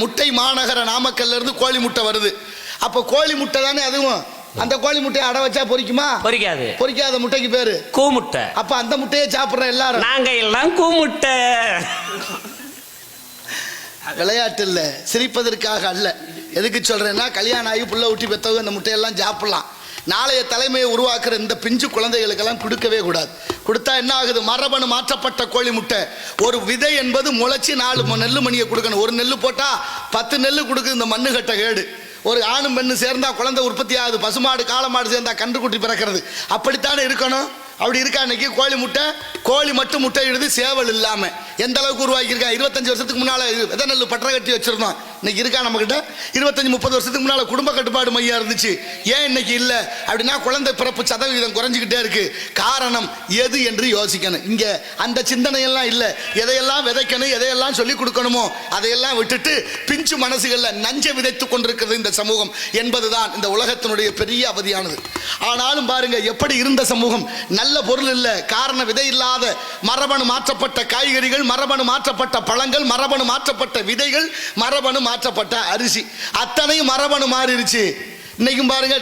முட்டை மாநகர நாமக்கல்ல இருந்து கோழி முட்டை வருது. அப்ப கோழி முட்டை தானே அதுவும். அந்த கோழி முட்டையை அடை வச்சா பொரிக்குமா? பொரிக்காது. பொரிக்காத முட்டைக்கு பேரு கூமுட்டை. அப்ப அந்த முட்டையை சாப்பிடுற எல்லாரும் நாங்க எல்லாம் கூமுட்டை. விளையாட்டு இல்ல, சிரிப்பதற்காக அல்ல. எதுக்கு சொல்றேன்னா, கல்யாணம் ஆகி புள்ள ஊட்டி பெற்றவங்க இந்த முட்டையெல்லாம் சாப்பிடலாம். நாளைய தலைமையை உருவாக்குற இந்த பிஞ்சு குழந்தைகளுக்கெல்லாம் கொடுக்கவே கூடாது. கொடுத்தா என்ன ஆகுது? மரபணு மாற்றப்பட்ட கோழி முட்டை. ஒரு விதை என்பது முளைச்சி 4 நெல்லு மணியை கொடுக்கணும். ஒரு நெல்லு போட்டா 10 நெல்லு கொடுக்குது. இந்த மண்ணு கட்ட கேடு. ஒரு ஆணும் பெண்ணு சேர்ந்தா குழந்தை உற்பத்தி ஆகுது. பசுமாடு காளமாடு சேர்ந்தா கன்றுக்குட்டி பிறக்கிறது. அப்படித்தானே இருக்கணும். அப்படி இருக்கா? இன்னைக்கு கோழி முட்டை, கோழி மட்டும் முட்டை இடுது, சேவல் இல்லாம. எந்த அளவுக்கு உருவாக்கியிருக்கா? 25 வருஷத்துக்கு முன்னால விதை நெல் பற்ற கட்டி வச்சிருந்தோம். இன்னைக்கு இருக்கா நம்ம கிட்ட? 25-30 வருஷத்துக்கு முன்னால குடும்ப கட்டுப்பாடு மையம் இருந்துச்சு. ஏன் இன்னைக்கு இல்ல அப்படின்னா, குழந்தை பிறப்பு சதவீதம் குறைஞ்சிக்கிட்டே இருக்கு. காரணம் எது என்று யோசிக்கணும். இங்க அந்த சிந்தனை எல்லாம் இல்ல. எதையெல்லாம் விதைக்கணும், எதையெல்லாம் சொல்லி கொடுக்கணுமோ அதையெல்லாம் விட்டுட்டு பிஞ்சு மனசுகள்ல நஞ்சை விதைத்துக் கொண்டிருக்கிறது இந்த சமூகம் என்பதுதான் இந்த உலகத்தினுடைய பெரிய அவதியானது. ஆனாலும் பாருங்க, எப்படி இருந்த சமூகம். நல்ல பொருள் இல்ல, காரண விதை இல்லாத மரபணு மாற்றப்பட்ட காய்கறிகள், மரபணு மாற்றப்பட்ட பழங்கள், மரபணு மாற்றப்பட்ட விதைகள், மரபணு மாற்றப்பட்ட அரிசி, அத்தனையும் மரபணு மாறிடுச்சு. இன்னைக்கும் பாருங்க,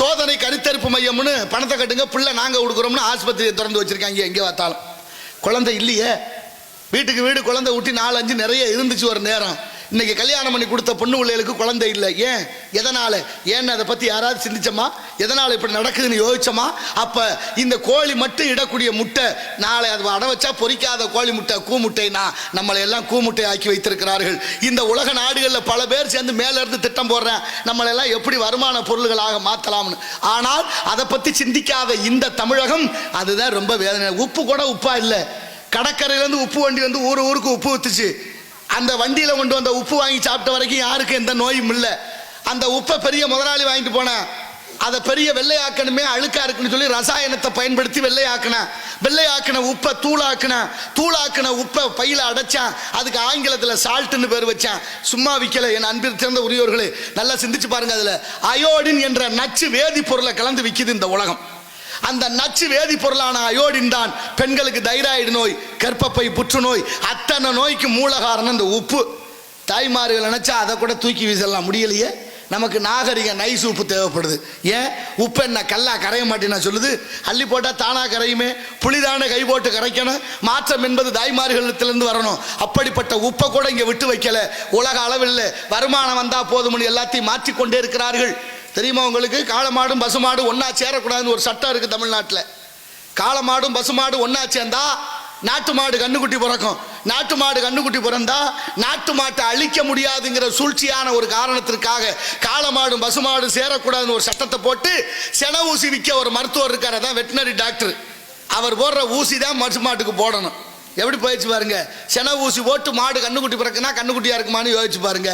சோதனை கருத்தரிப்பு மையம்னு பணத்தை கட்டுங்க, பிள்ளை நாங்க கொடுக்குறோம்னு ஆஸ்பத்திரியை திறந்து வச்சிருக்காங்க. எங்கே பார்த்தாலும் குழந்தை இல்லையே. வீட்டுக்கு வீடு குழந்தை ஊட்டி 4-5 நிறைய இருந்துச்சு ஒரு நேரம். இன்னைக்கு கல்யாணம் பண்ணி கொடுத்த பொண்ணு பிள்ளைகளுக்கு குழந்தை இல்லை. ஏன்? எதனால? ஏன்னு அதை பத்தி யாராவது சிந்திச்சோமா? எதனால இப்படி நடக்குதுன்னு யோசிச்சோமா? அப்ப இந்த கோழி மட்டும் இடக்கூடிய முட்டை, நாளை அது அடை வச்சா பொரிக்காத கோழி முட்டை, கூமுட்டைனா நம்மளை எல்லாம் கூமுட்டை ஆக்கி வைத்திருக்கிறார்கள். இந்த உலக நாடுகளில் பல பேர் சேர்ந்து மேல இருந்து திட்டம் போடுறேன், நம்மளை எல்லாம் எப்படி வருமான பொருள்களாக மாற்றலாம்னு. ஆனால் அதை பத்தி சிந்திக்காத இந்த தமிழகம், அதுதான் ரொம்ப வேதனை. உப்பு கூட உப்பா இல்லை. கடற்கரையிலேருந்து உப்பு வண்டி வந்து ஊருக்கு உப்பு ஊத்துச்சு. அந்த வண்டியில கொண்டு வந்த உப்பு வாங்கி சாப்பிட்ட வரைக்கும் யாருக்கும் எந்த நோயும் இல்லை. அந்த உப்பை பெரிய முதலாளி வாங்கிட்டு போன, அதை பெரிய வெள்ளையாக்கணுமே, அழுக்கா இருக்குன்னு சொல்லி ரசாயனத்தை பயன்படுத்தி வெள்ளையாக்கின உப்பை தூளாக்கின உப்பை பையில அடைச்சான். அதுக்கு ஆங்கிலத்தில் சால்ட்னு பேர் வச்சான். சும்மா விற்கல. என் அன்பில் சிறந்த உரியவர்களே, நல்லா சிந்திச்சு பாருங்க. அதுல அயோடின் என்ற நச்சு வேதிப்பொருளை கலந்து விற்கிது இந்த உலகம். அந்த நச்சு வேதிப்பொருளான அயோடின் தான் பெண்களுக்கு தைராய்டு நோய், கர்ப்பப்பை புற்றுநோய், அத்தனை நோய்க்கு மூல காரணம் இந்த உப்பு. தாய்மார்கள் நினைச்சா அதை கூட தூக்கி வீசலாம், முடியலையே. நமக்கு நாகரிக நைஸ் உப்பு தேவைப்படுது. ஏன்? உப்பு என்ன கல்லா கரைய மாட்டேன்னா சொல்லுது? அள்ளி போட்டால் தானா கரையுமே. புளிதான கை போட்டு கரைக்கணும். மாற்றம் என்பது தாய்மார்களிடத்திலிருந்து வரணும். அப்படிப்பட்ட உப்பை கூட இங்கே விட்டு வைக்கல. உலக அளவில் வருமானம் வந்தா போதும்னு எல்லாத்தையும் மாற்றிக்கொண்டே இருக்கிறார்கள். தெரியுமா உங்களுக்கு? காளமாடும் பசுமாடு ஒன்னா சேரக்கூடாதுன்னு ஒரு சட்டம் இருக்கு தமிழ்நாட்டில். காளமாடும் பசுமாடு ஒன்னா சேர்ந்தா நாட்டு மாடு கண்ணுக்குட்டி பிறக்கும். நாட்டு மாடு கண்ணுக்குட்டி பிறந்தா நாட்டு மாட்டை அழிக்க முடியாதுங்கிற சூழ்ச்சியான ஒரு காரணத்திற்காக காளமாடும் பசுமாடு சேரக்கூடாதுன்னு ஒரு சட்டத்தை போட்டு சென ஊசி விற்க ஒரு மருத்துவர் இருக்காரு, அதான் வெட்டினரி டாக்டர். அவர் போடுற ஊசி தான் பசுமாட்டுக்கு போடணும். எப்படி போயிடுச்சு பாருங்க. சென ஊசி போட்டு மாடு கண்ணுக்குட்டி பிறக்குன்னா கண்ணுக்குட்டியா இருக்குமான்னு யோசிச்சு பாருங்க.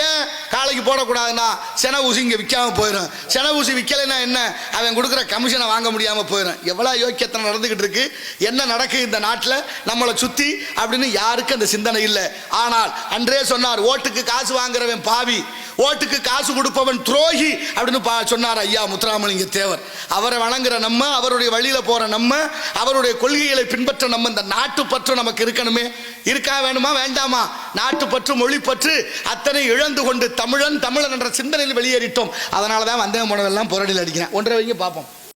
ஏன் காளைக்கு போடக்கூடாதுன்னா சென ஊசி இங்கே விற்காம போயிடும். சென ஊசி விற்கலைன்னா என்ன? அவன் கொடுக்குற கமிஷனை வாங்க முடியாம போயிடும். எவ்வளோ யோக்கியத்தனை நடந்துகிட்டு இருக்கு. என்ன நடக்குது இந்த நாட்டில் நம்மளை சுத்தி அப்படின்னு யாருக்கும் அந்த சிந்தனை இல்லை. ஆனால் அன்றே சொன்னார், ஓட்டுக்கு காசு வாங்குறவன் பாவி, ஓட்டுக்கு காசு கொடுப்பவன் துரோகி அப்படின்னு சொன்னார் ஐயா முத்துராமலிங்க தேவர். அவரை வணங்குற நம்ம, அவருடைய வழியில போற நம்ம, அவருடைய கொள்கைகளை பின்பற்ற நம்ம, இந்த நாட்டு பற்று நமக்கு இருக்கணுமே. இருக்கா வேணுமா வேண்டாமா? நாட்டு பற்று, மொழி பற்று அத்தனை இழந்து கொண்டு தமிழன் என்ற சிந்தனையில் வெளியேறிட்டோம். அதனாலதான் வந்தே போனதெல்லாம் புரடியில் அடிக்கிறேன். ஒன்றரை வைங்க பார்ப்போம்.